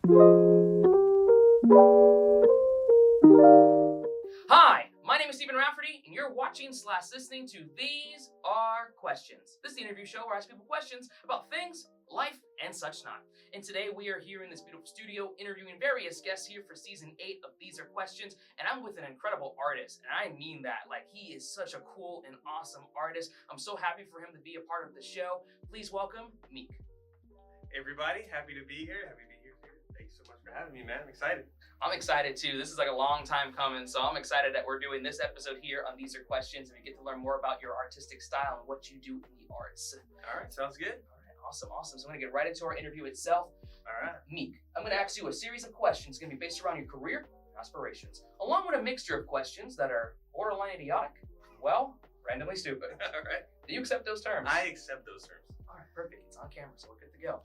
Hi, my name is Rafferty, and you're watching/listening to These Are Questions. This is the interview show where I ask people questions about things, life, and such not. And today we are here in this beautiful studio interviewing various guests here for season 8 of These Are Questions, and I'm with an incredible artist, and I mean that. Like, he is such a cool and awesome artist. I'm so happy for him to be a part of the show. Please welcome Meek. Hey everybody, happy to be here. Thanks so much for having me, man. I'm excited. I'm excited too. This is like a long time coming, so I'm excited that we're doing this episode here on These Are Questions, and we get to learn more about your artistic style and what you do in the arts. All right, sounds good. All right, awesome. So I'm gonna get right into our interview itself. All right. Meek, I'm gonna ask you a series of questions. It's gonna be based around your career and aspirations, along with a mixture of questions that are borderline idiotic, well, randomly stupid. All right. Do you accept those terms? I accept those terms. All right, perfect. It's on camera, so we're good to go.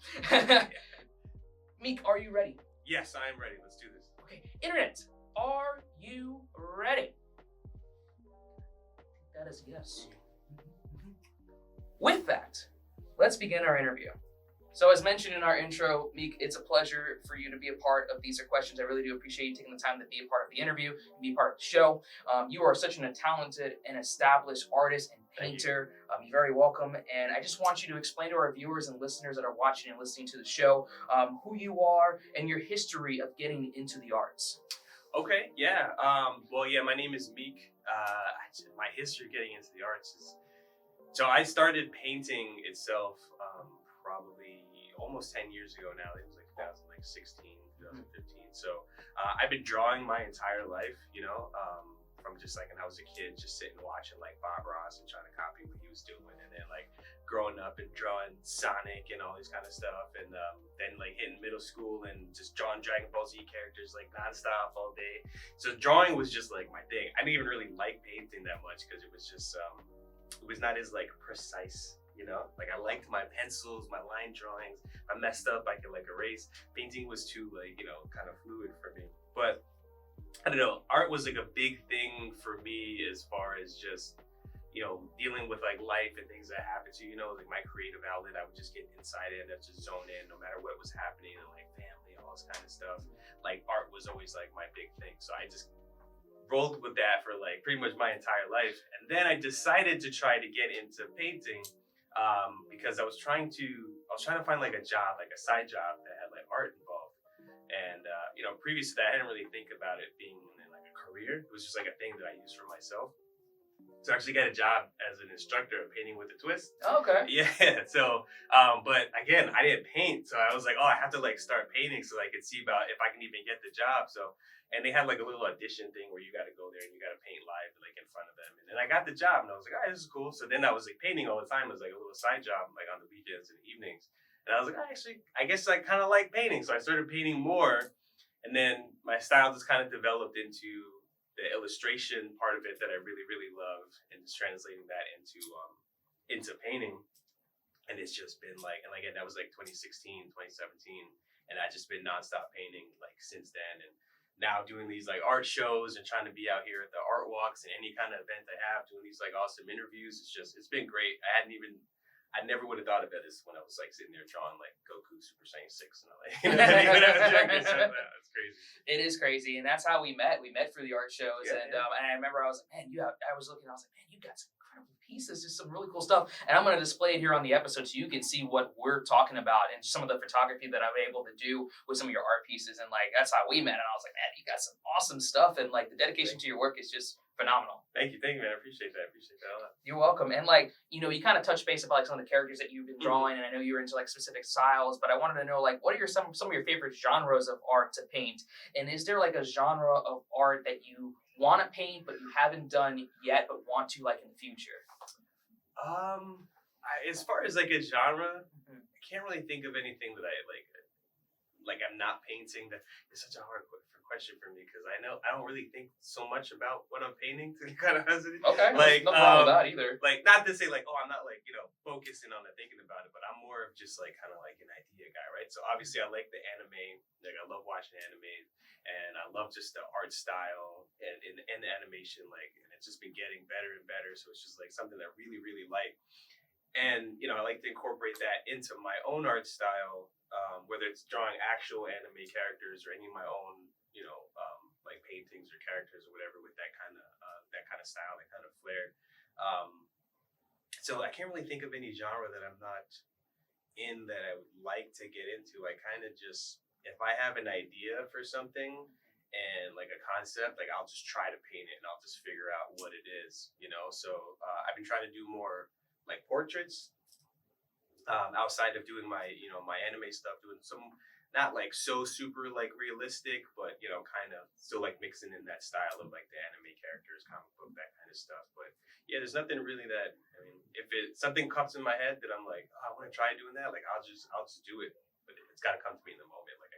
Meek, are you ready? Yes, I am ready. Let's do this. Okay, internet, are you ready? That is yes. With that, let's begin our interview. So as mentioned in our intro, Meek, it's a pleasure for you to be a part of These Are Questions. I really do appreciate you taking the time to be a part of the interview and be a part of the show. You are such a talented and established artist and painter. You're very welcome. And I just want you to explain to our viewers and listeners that are watching and listening to the show who you are and your history of getting into the arts. Okay, yeah. My name is Meek. My history getting into the arts is... So I started painting itself probably almost 10 years ago now. It was like 2016, 2015. So I've been drawing my entire life, from just like when I was a kid, just sitting watching like Bob Ross and trying to copy what he was doing. And then like growing up and drawing Sonic and all this kind of stuff. And then like hitting middle school and just drawing Dragon Ball Z characters like nonstop all day. So drawing was just like my thing. I didn't even really like painting that much because it was just, it was not as like precise. Like I liked my pencils, my line drawings. If I messed up, I could like erase. Painting was too like, kind of fluid for me. But I don't know, art was like a big thing for me as far as just, dealing with like life and things that happen to you, like my creative outlet. I would just get inside it and just zone in no matter what was happening and like family, all this kind of stuff. Like art was always like my big thing. So I just rolled with that for like pretty much my entire life. And then I decided to try to get into painting. Because I was trying to find like a job, like a side job that had like art involved. And, previous to that, I didn't really think about it being in like a career. It was just like a thing that I used for myself. So I actually got a job as an instructor of painting with a twist. Oh, okay. Yeah. So, but again, I didn't paint. So I was like, I have to like start painting so I could see about if I can even get the job. So, and they had like a little audition thing where you got to go there and you got to paint live like in front of them. And then I got the job and I was like, all right, this is cool. So then I was like painting all the time as like a little side job, like on the weekends and evenings. And I was like, I guess I kind of like painting. So I started painting more. And then my style just kind of developed into the illustration part of it that I really, really love, and just translating that into painting. And it's just been like, and again, that was like 2016, 2017. And I just been nonstop painting like since then. And now doing these like art shows and trying to be out here at the art walks and any kind of event I have, doing these like awesome interviews. It's been great. I never would have thought about this when I was like sitting there drawing like Goku Super Saiyan 6 and that's crazy. It is crazy, and that's how we met. We met through the art shows, Yeah. And I remember I was like, man, I was looking, I was like, man, you got some incredible pieces, just some really cool stuff. And I'm going to display it here on the episode so you can see what we're talking about and some of the photography that I'm able to do with some of your art pieces. And like, that's how we met. And I was like, man, you got some awesome stuff, and like the dedication to your work is just phenomenal. Thank you, man. I appreciate that a lot. You're welcome. And like, you kind of touched base about like some of the characters that you've been drawing, and I know you're into like specific styles, but I wanted to know like, what are some of your favorite genres of art to paint? And is there like a genre of art that you want to paint but you haven't done yet but want to like in the future? As far as like a genre, I can't really think of anything that I like I'm not painting. That is such a hard question for me because I don't really think so much about what I'm painting, to be kind of hesitant. Okay, like no problem with that either. Like not to say like, I'm not like focusing on it, thinking about it, but I'm more of just like kind of like an idea guy, right? So obviously I like the anime, like I love watching anime, and I love just the art style and the animation, like, and it's just been getting better and better. So it's just like something that I really, really like. And I like to incorporate that into my own art style, whether it's drawing actual anime characters or any of my own, like paintings or characters or whatever, with that kind of style, that kind of flair. So I can't really think of any genre that I'm not in that I would like to get into. I kind of just, if I have an idea for something and like a concept, like I'll just try to paint it and I'll just figure out what it is. So I've been trying to do more like portraits, outside of doing my anime stuff, doing some not like so super like realistic, but kind of still like mixing in that style of like the anime characters, comic book, that kind of stuff. But yeah, there's nothing really that, I mean, if something comes in my head that I'm like, oh, I want to try doing that, like I'll just do it, but it's got to come to me in the moment. Like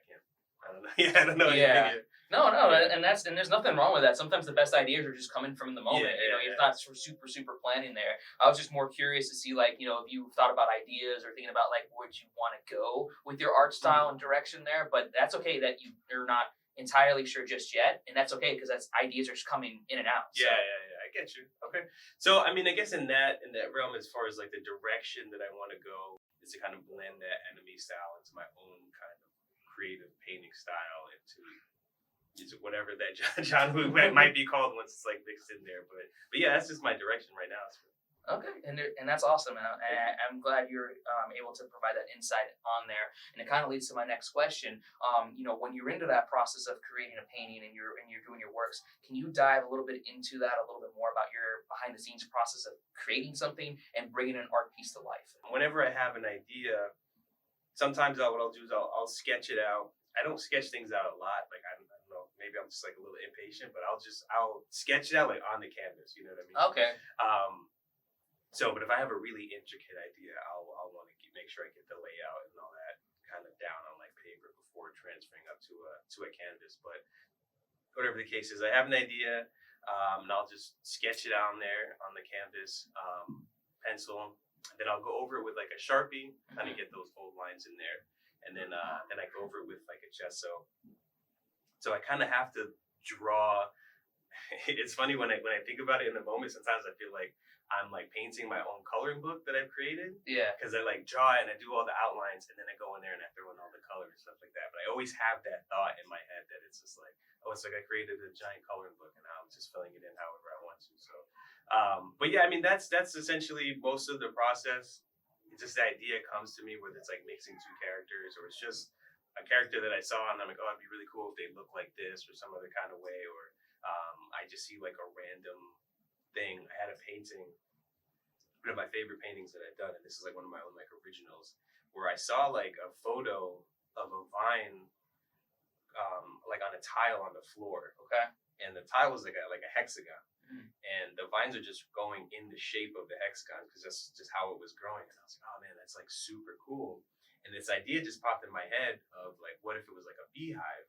I don't know. Yeah, I don't know. Yeah. No, Yeah. and there's nothing wrong with that. Sometimes the best ideas are just coming from the moment. You're not super planning there. I was just more curious to see, like, if you thought about ideas or thinking about like where you want to go with your art style and direction there. But that's okay that you're not entirely sure just yet, and that's okay because that's ideas are just coming in and out. So. Yeah. I get you. Okay. So I mean, I guess in that realm, as far as like the direction that I want to go, is to kind of blend that anime style into my own kind of creative painting style, into whatever that genre might be called once it's like mixed in there. But yeah, that's just my direction right now. Okay, and that's awesome, and I'm glad you're able to provide that insight on there. And it kind of leads to my next question. When you're into that process of creating a painting and you're doing your works, can you dive a little bit into that a little bit more about your behind the scenes process of creating something and bringing an art piece to life? Whenever I have an idea, sometimes what I'll do is I'll sketch it out. I don't sketch things out a lot. Like I don't know, maybe I'm just like a little impatient, but I'll sketch it out like on the canvas. You know what I mean? Okay. But if I have a really intricate idea, I'll want to make sure I get the layout and all that kind of down on like paper before transferring up to a canvas. But whatever the case is, I have an idea, and I'll just sketch it on there on the canvas, pencil. Then I'll go over it with like a Sharpie, kind of get those bold lines in there, and then I go over it with like a gesso. So I kind of have to draw. It's funny when I think about it in the moment. Sometimes I feel like I'm like painting my own coloring book that I've created. Yeah. Because I like draw it and I do all the outlines and then I go in there and I throw in all the colors and stuff like that. But I always have that thought in my head that it's just like, oh, it's like I created a giant coloring book and now I'm just filling it in however I want to. So, but yeah, I mean that's essentially most of the process. It's just the idea comes to me, whether it's like mixing two characters or it's just a character that I saw and I'm like, oh, it'd be really cool if they look like this or some other kind of way, or I just see like a random thing. I had a painting, one of my favorite paintings that I've done, and this is like one of my own like originals, where I saw like a photo of a vine, like on a tile on the floor. Okay. And the tile was like a hexagon, and the vines are just going in the shape of the hexagon because that's just how it was growing. And I was like, oh man, that's like super cool. And this idea just popped in my head of like, what if it was like a beehive?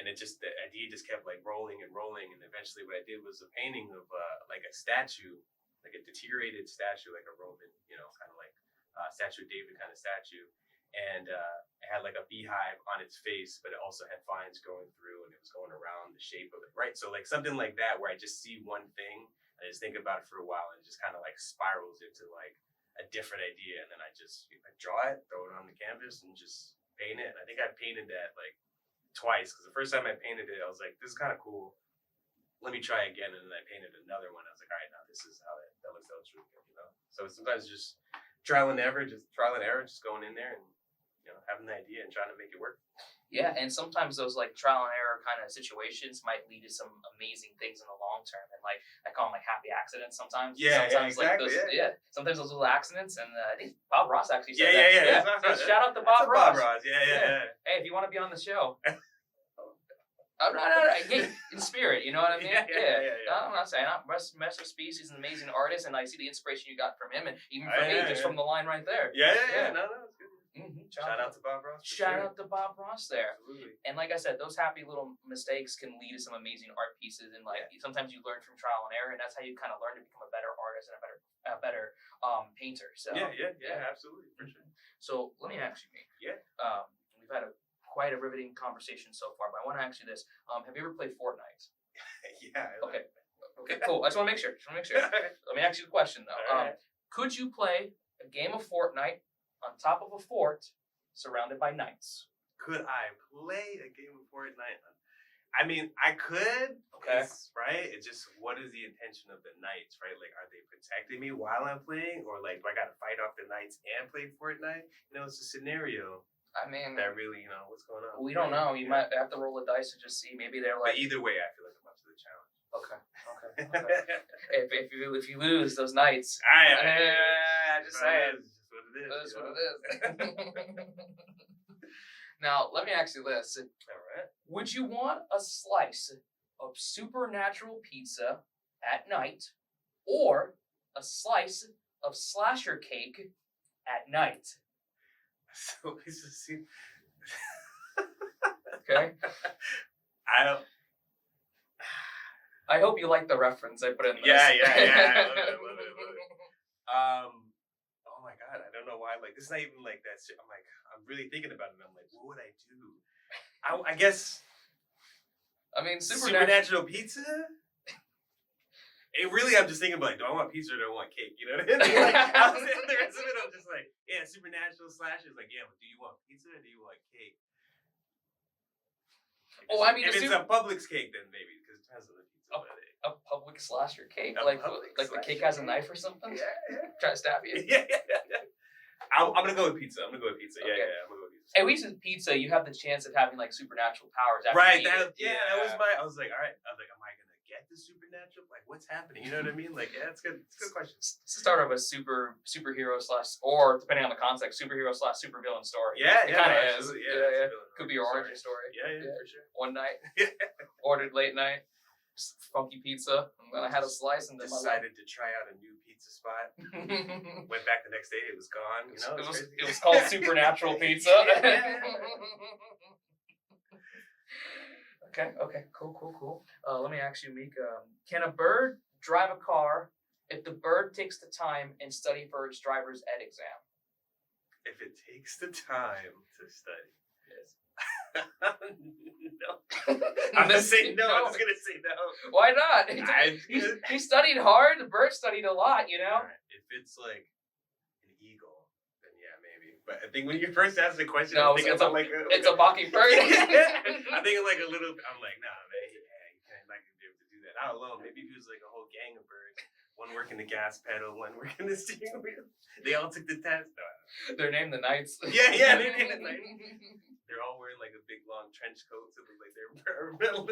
And the idea just kept like rolling and rolling. And eventually what I did was a painting of like a statue, like a deteriorated statue, like a Roman, kind of like Statue of David kind of statue. And it had like a beehive on its face, but it also had vines going through and it was going around the shape of it, right? So like something like that where I just see one thing, I just think about it for a while and it just kind of like spirals into like a different idea. And then I just draw it, throw it on the canvas and just paint it. And I think I painted that like twice, because the first time I painted it, I was like, this is kind of cool. Let me try again. And then I painted another one. I was like, all right, now this is how that looks really good, So sometimes just trial and error, just going in there and, having the idea and trying to make it work. Yeah, and sometimes those like trial and error kind of situations might lead to some amazing things in the long term, and like I call them like happy accidents sometimes. Yeah, sometimes exactly. Like those, sometimes those little accidents, and I think Bob Ross actually said that. So shout out to Bob Ross. Yeah. Hey, if you want to be on the show. No, hey, in spirit, you know what I mean? Yeah. No, I'm not saying Rest of Speed. He's an amazing artist, and I see the inspiration you got from him, and even from me, just from the line right there. Yeah. No, it's good. Mm-hmm. Shout out to Bob Ross. Shout out to Bob Ross there. Absolutely. And like I said, those happy little mistakes can lead to some amazing art pieces. And like sometimes you learn from trial and error, and that's how you kind of learn to become a better artist and a better painter. So yeah, absolutely, for sure. So let me ask you, Meek. Yeah. We've had quite a riveting conversation so far, but I want to ask you this: have you ever played Fortnite? Yeah. Okay, cool. I just want to make sure. Let me ask you a question though. Could you play a game of Fortnite on top of a fort surrounded by knights? Could I play a game of Fortnite? I mean, I could. Okay. Right? It's just, what is the intention of the knights, right? Like, are they protecting me while I'm playing? Or, like, do I got to fight off the knights and play Fortnite? You know, it's a scenario I mean, that really, what's going on? we don't know. You might have to roll the dice and just see. Maybe they're But like, either way, I feel like I'm up to the challenge. okay. If you lose those knights, I just saying. It's just what it is. That's what it is. Now, let me ask you this. All right. Would you want a slice of supernatural pizza at night or a slice of slasher cake at night? So it's just Okay. I hope you like the reference I put in this. Yeah. I love it. Oh my god, I don't know why. Like, this is not even like that. I'm like, I'm really thinking about it. And I'm like, what would I do? I guess. I mean, supernatural pizza. I'm just thinking about, like, do I want pizza or do I want cake? You know what I mean? Like, the rest of it, I'm just like, yeah, supernatural slashers. Like, yeah, but do you want pizza or do you want cake? Oh, I mean, if it's a Publix cake, then maybe, because it depends on the pizza. A public slasher cake? A Like Publix the cake slasher has a knife or something? Yeah. Try to stab you? Yeah. I'm gonna go with pizza. I'm gonna go with pizza. Okay. Yeah, I'm gonna go with pizza. At least with pizza, you have the chance of having like supernatural powers. After Right. you eat it. That was my. I was like, all right. I was like, am I gonna get the supernatural? Like, what's happening? You know what I mean? Like, yeah, it's good. It's a good question. It's the start of a superhero slash, or depending on the context, superhero slash supervillain story. Yeah, it kind of is. absolutely. Yeah. It's a Could be your origin story. Yeah, for sure. One night, Yeah. ordered late night, funky pizza, and then I had a slice and then Decided to try out a new pizza spot. Went back the next day, it was gone. You know, it was called Supernatural Pizza. Okay, cool. Let me ask you, Meek, can a bird drive a car if the bird takes the time and study for its driver's ed exam? If it takes the time to study. Yes. No. I'm gonna say no. I'm just gonna say no. Why not? He studied hard. The bird studied a lot, you know? Right. If it's like an eagle, then yeah, maybe. But I think when you first asked the question, No, I'm thinking about like it's a mockingbird. I'm thinking like a little. I'm like, nah, man. Yeah, you can't not gonna be able to do that. Not alone. Maybe if it was like a whole gang of birds, one working the gas pedal, one working the steering wheel. They all took the test. No, They're named the Knights. Yeah, they're named the Knights. They're all wearing like a big long trench coat, so look like they're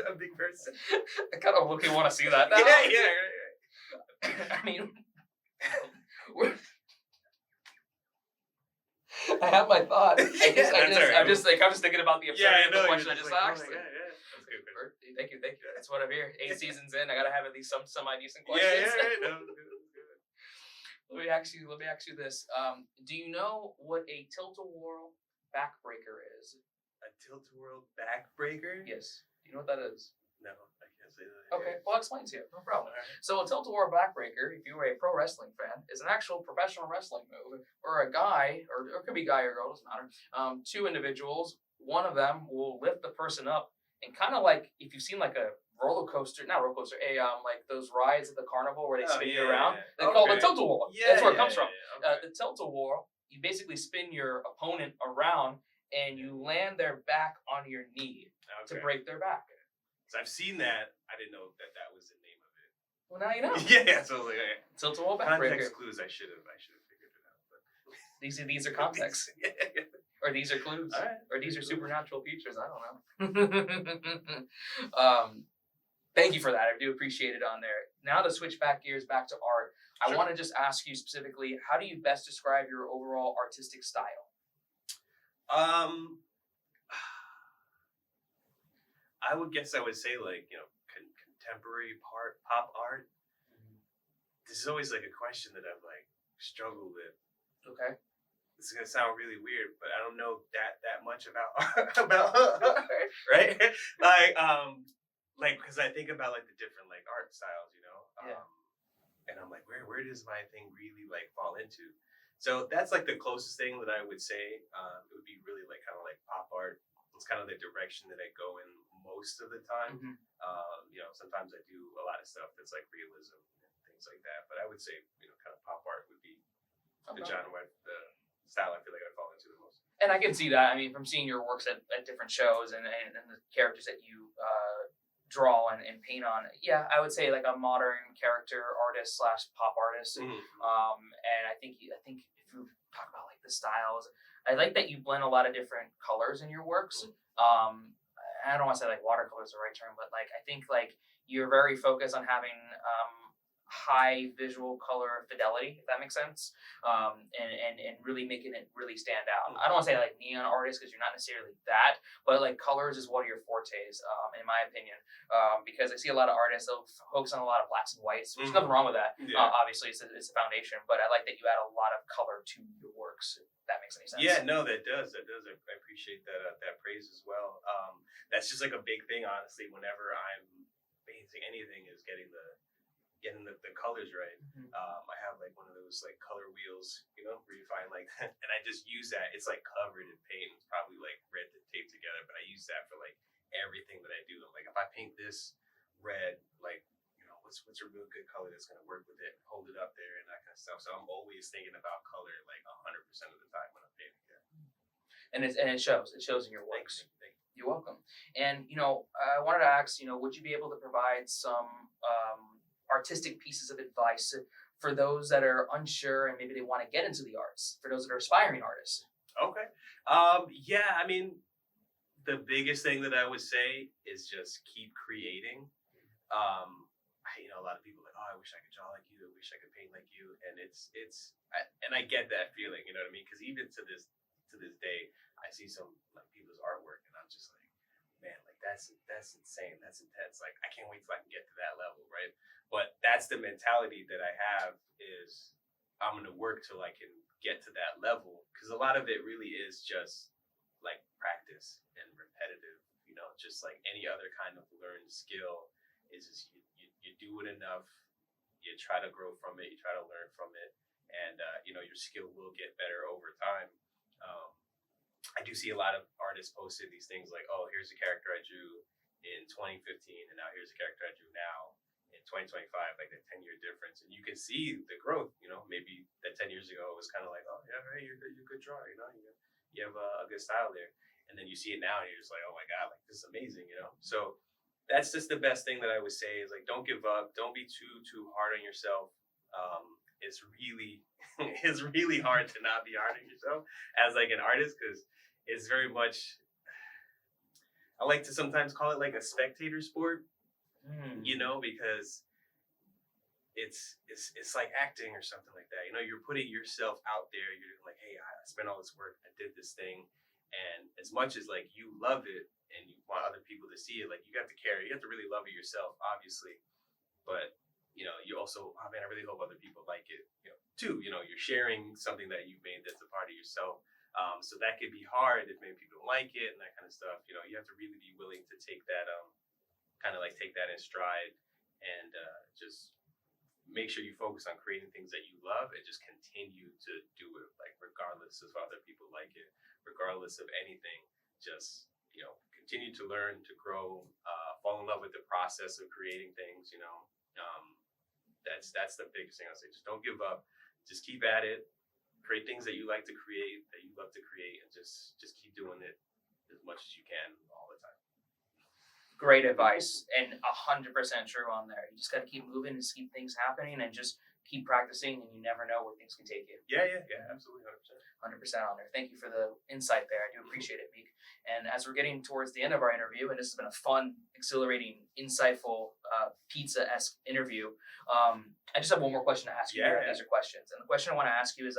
a big person. I kind of look. You want to see that now? Yeah. I mean, I have my thought. I'm just thinking about the absurdity of the question I just asked. Yeah. That's good. Thank you. That's what I'm here. 8 seasons in, I gotta have at least some semi-decent questions. Yeah. No, good. Let me ask you this. Do you know what a tilt-a-whirl backbreaker is? A tilt-a-whirl backbreaker? Yes. Do you know what that is? No, I can't say that. Okay, well, I'll explain to you. No problem. Right. So a tilt-a-whirl backbreaker, if you were a pro wrestling fan, is an actual professional wrestling move where a guy, or it could be guy or girl, doesn't matter, two individuals, one of them will lift the person up and kind of like, if you've seen like a roller coaster, like those rides at the carnival where they spin you around, they're called a tilt-a-whirl. That's where it comes from. Okay. The tilt-a-whirl, you basically spin your opponent around and you land their back on your knee to break their back. So I've seen that. I didn't know that was the name of it. Well, now you know. Yeah. So I was like, okay. Tilt-a-whirl backbreaker. Context clues. I should have figured it out. But These are context. Yeah. Or these are clues. All right. Or these are supernatural features. I don't know. Thank you for that. I do appreciate it on there. Now to switch gears back to art, I want to just ask you specifically, how do you best describe your overall artistic style? I would say like, contemporary pop art. This is always like a question that I've like struggled with. Okay. This is gonna sound really weird, but I don't know that much about art, right? Like because I think about like the different like art styles, and I'm like, where does my thing really like fall into? So that's like the closest thing that I would say. It would be really like kind of like pop art. It's kind of the direction that I go in most of the time. Mm-hmm. Sometimes I do a lot of stuff that's like realism and things like that. But I would say, kind of pop art would be the the style I feel like I fall into the most. And I can see that. I mean, from seeing your works at different shows and the characters that you draw and paint on, yeah, I would say like a modern character artist slash pop artist. And I think if you talk about like the styles, I like that you blend a lot of different colors in your works. I don't want to say like watercolor is the right term, but like I think like you're very focused on having high visual color fidelity, if that makes sense, and really making it really stand out. I don't want to say like neon artist because you're not necessarily that, but like colors is one of your fortes, in my opinion, because I see a lot of artists they'll focus on a lot of blacks and whites, which is nothing wrong with that. Obviously, it's a foundation, but I like that you add a lot of color to your works. If that makes any sense. Yeah, no, that does. I appreciate that praise as well. That's just like a big thing, honestly. Whenever I'm painting anything, is getting the colors right. I have like one of those like color wheels, where you find like, and I just use that. It's like covered in paint. It's probably like red taped together, but I use that for like everything that I do. I'm like, if I paint this red, like, what's a real good color that's gonna work with it? Hold it up there and that kind of stuff. So I'm always thinking about color like 100% of the time when I'm painting. Yeah. And it shows. It shows in your works. Thank you. You're welcome. And I wanted to ask, would you be able to provide some artistic pieces of advice for those that are unsure and maybe they want to get into the arts, for those that are aspiring artists? Okay. Yeah, I mean, the biggest thing that I would say is just keep creating. A lot of people are like, oh, I wish I could draw like you. I wish I could paint like you. And and I get that feeling, you know what I mean? Because even to this day, I see some like people's artwork, and I'm just like, man, like that's insane. That's intense. Like I can't wait till I can get to that level, right? But that's the mentality that I have, is I'm gonna work till I can get to that level, because a lot of it really is just like practice and repetitive. Just like any other kind of learned skill, is just you do it enough, you try to grow from it, you try to learn from it, and your skill will get better over time. I do see a lot of artists posted these things like, oh, here's a character I drew in 2015, and now here's a character I drew now in 2025, like the 10-year difference. And you can see the growth, maybe that 10 years ago it was kind of like, oh, yeah, hey, you're a good drawer, you have a good style there. And then you see it now and you're just like, oh my God, like this is amazing, So that's just the best thing that I would say, is like, don't give up. Don't be too hard on yourself. It's really, it's really hard to not be hard on yourself as like an artist, because it's very much, I like to sometimes call it like a spectator sport, because it's like acting or something like that. You're putting yourself out there. You're like, hey, I spent all this work. I did this thing. And as much as like you love it and you want other people to see it, like you have to care. You have to really love it yourself, obviously. But, you also, oh man, I really hope other people like it, too. You're sharing something that you made that's a part of yourself. So that could be hard if maybe people don't like it and that kind of stuff. You have to really be willing to take that, take that in stride, and just make sure you focus on creating things that you love, and just continue to do it, like regardless of other people like it, regardless of anything. Just continue to learn, to grow, fall in love with the process of creating things. That's the biggest thing I'll say. Just don't give up. Just keep at it. Create things that you like to create, that you love to create, and just keep doing it as much as you can all the time. Great advice, and 100% true on there. You just got to keep moving and just keep things happening, and just keep practicing, and you never know where things can take you. Yeah, absolutely, 100% on there. Thank you for the insight there. I do appreciate it, Meek. And as we're getting towards the end of our interview, and this has been a fun, exhilarating, insightful, pizza-esque interview, I just have one more question to ask you. Yeah. These are questions. And the question I want to ask you is,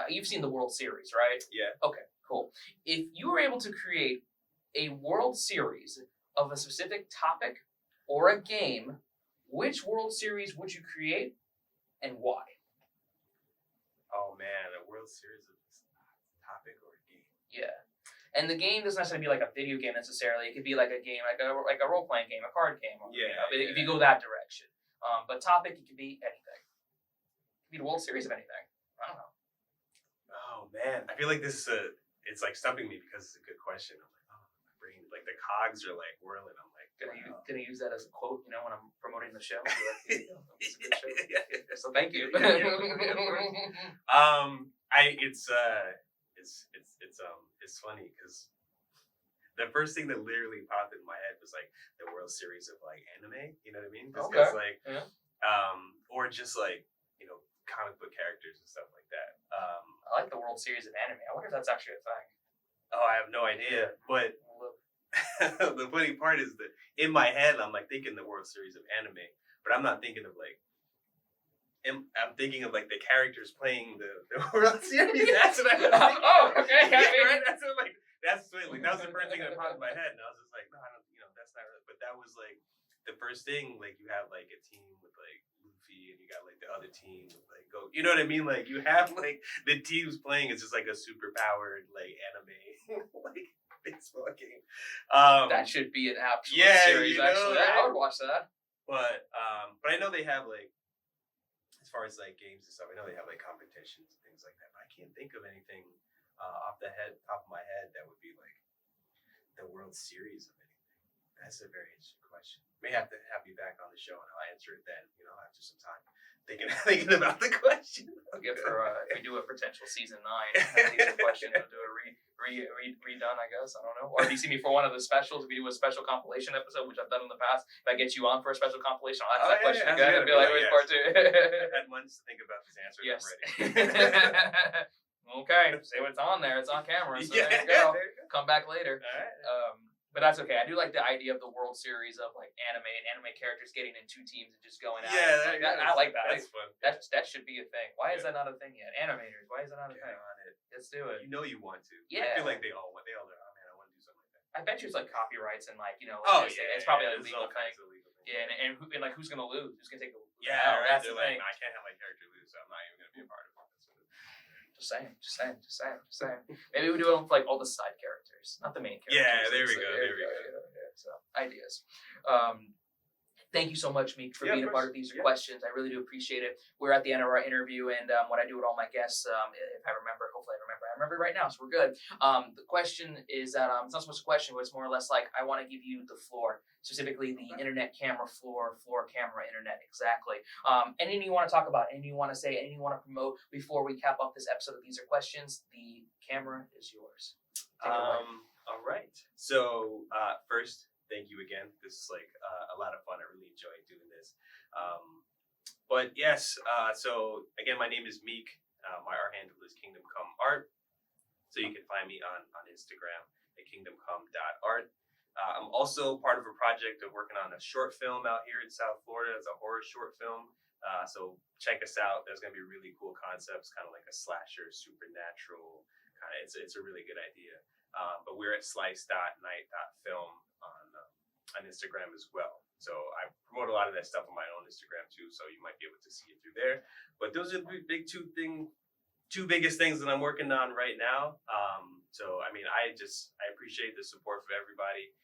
you've seen the World Series, right? Yeah. Okay, cool. If you were able to create a World Series of a specific topic or a game, which World Series would you create and why? Oh man, a World Series of topic or a game? Yeah. And the game doesn't necessarily be like a video game necessarily. It could be like a game, like a role-playing game, a card game. Or, if you go that direction. But topic, it could be anything. It could be the World Series of anything. I don't know. Oh man, I feel like it's like stumping me because it's a good question. I'm like, oh, my brain, like the cogs are like whirling. I'm like, Gonna use that as a quote, you know, when I'm promoting the show. Be like, "Here you go, it's a good show." Yeah. So thank you. Yeah, of course. It's funny because the first thing that literally popped in my head was like the World Series of like anime. You know what I mean? Just 'cause, like, Yeah. or just like comic book characters and stuff like that. I like the World Series of anime. I wonder if that's actually a thing. Oh, I have no idea, but the funny part is that in my head I'm like thinking the World Series of anime, but I'm not thinking of like. I'm thinking of like the characters playing the World Series. That's what I was thinking. Oh, okay. Yeah, right. That's what, like that's what, like that was the first thing that popped in my head, and I was just like, no, I don't. That's not. Right. But that was like the first thing. Like you have like a team with like Luffy, and you got like the other team with like Go. You know what I mean? Like you have like the teams playing is just like a super powered like anime like baseball game. That should be an absolute series. you know, Actually, right? I would watch that. But I know they have like. As far as like games and stuff, I know they have like competitions and things like that, but I can't think of anything off the top of my head that would be like the World Series of anything. That's a very interesting question. May have to have you back on the show and I'll answer it then. After some time thinking about the question. Okay, for if we do a potential season 9, these are questions. We'll do a redone, I guess. I don't know. Or if you see me for one of the specials, if we do a special compilation episode, which I've done in the past, if I get you on for a special compilation, I'll ask that question again and be like, where's part 2? I've had months to think about this answer. Yes. I'm ready. Okay, say what's on there. It's on camera, so there you go. Come back later. All right. But that's okay. I do like the idea of the World Series of like anime and anime characters getting in 2 teams and just going out. Yeah, I like that. That's fun. That should be a thing. Why is that not a thing yet? Animators, why is that not a thing? On it. Let's do it. You know you want to. Yeah. I feel like they all want. They all are. Oh man, I want to do something like that. I bet you it's like copyrights and like it's probably like a legal thing. Yeah, and like who's gonna lose? Who's gonna take the Yeah, right. That's They're the like, thing. no, I can't have my character lose, so I'm not even gonna be a part of it. Just saying. Maybe we do it with like all the side characters, not the main characters. Yeah, there we go. Yeah, so ideas. Thank you so much, Meek, for being a part of these questions. I really do appreciate it. We're at the end of our interview, and what I do with all my guests, if I remember, hopefully I remember right now, so we're good. The question is that it's not so much a question, but it's more or less like I want to give you the floor, specifically the internet camera floor camera internet, exactly. Anything you want to talk about, anything you want to say, anything you want to promote before we cap off this episode of These Are Questions, the camera is yours. Take it away. All right. So first, thank you again. This is like a lot of fun. I really enjoyed doing this. But yes, so again, my name is Meek. My art handle is Kingdom Come Art. So you can find me on Instagram at kingdomcome.art. I'm also part of a project of working on a short film out here in South Florida. It's a horror short film. So check us out. There's going to be really cool concepts, kind of like a slasher, supernatural kind of. It's a really good idea. But we're at slice.night.film on Instagram as well. So I promote a lot of that stuff on my own Instagram too, so you might be able to see it through there. But those are the two biggest things that I'm working on right now. So I mean, I appreciate the support from everybody.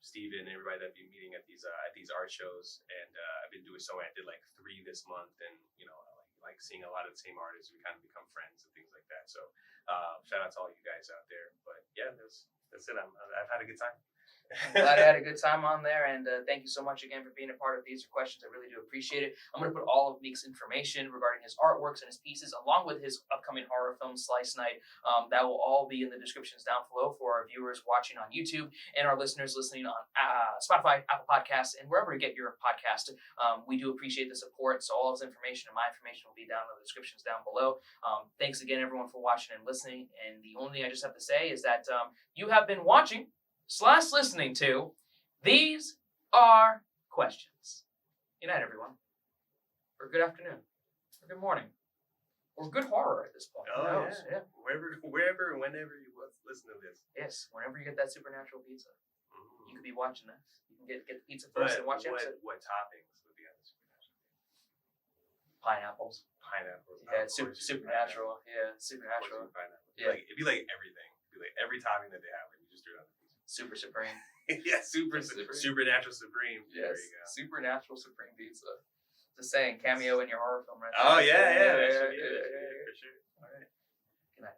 Steven and everybody that I've been meeting at these art shows, and I've been doing so. I did like 3 this month, and I like seeing a lot of the same artists. We kind of become friends and things like that. So shout out to all you guys out there. But yeah, that's it. I've had a good time. I'm glad I had a good time on there, and thank you so much again for being a part of These Are Questions. I really do appreciate it. I'm going to put all of Meek's information regarding his artworks and his pieces, along with his upcoming horror film, Slice Night. That will all be in the descriptions down below for our viewers watching on YouTube and our listeners listening on Spotify, Apple Podcasts, and wherever you get your podcast. We do appreciate the support, so all of his information and my information will be down in the descriptions down below. Thanks again, everyone, for watching and listening, and the only thing I just have to say is that you have been watching / listening to These Are Questions. Good night, everyone. Or good afternoon. Or good morning. Or good horror at this point. Oh, who knows? Yeah. Wherever, whenever you listen to this. Yes, whenever you get that supernatural pizza, you could be watching this. You can get the pizza first and watch the episode. What toppings would be on the supernatural? Pineapples. Yeah, it's supernatural. Yeah, supernatural. Pineapple. Yeah. It'd be like everything. It'd be like every topping that they have, you just threw it on the pizza. Super Supreme. Yeah, Supernatural Supreme. Yes, there you go. Supernatural Supreme Pizza. Just saying, cameo in your horror film, right? Oh, yeah, yeah, for sure. All right.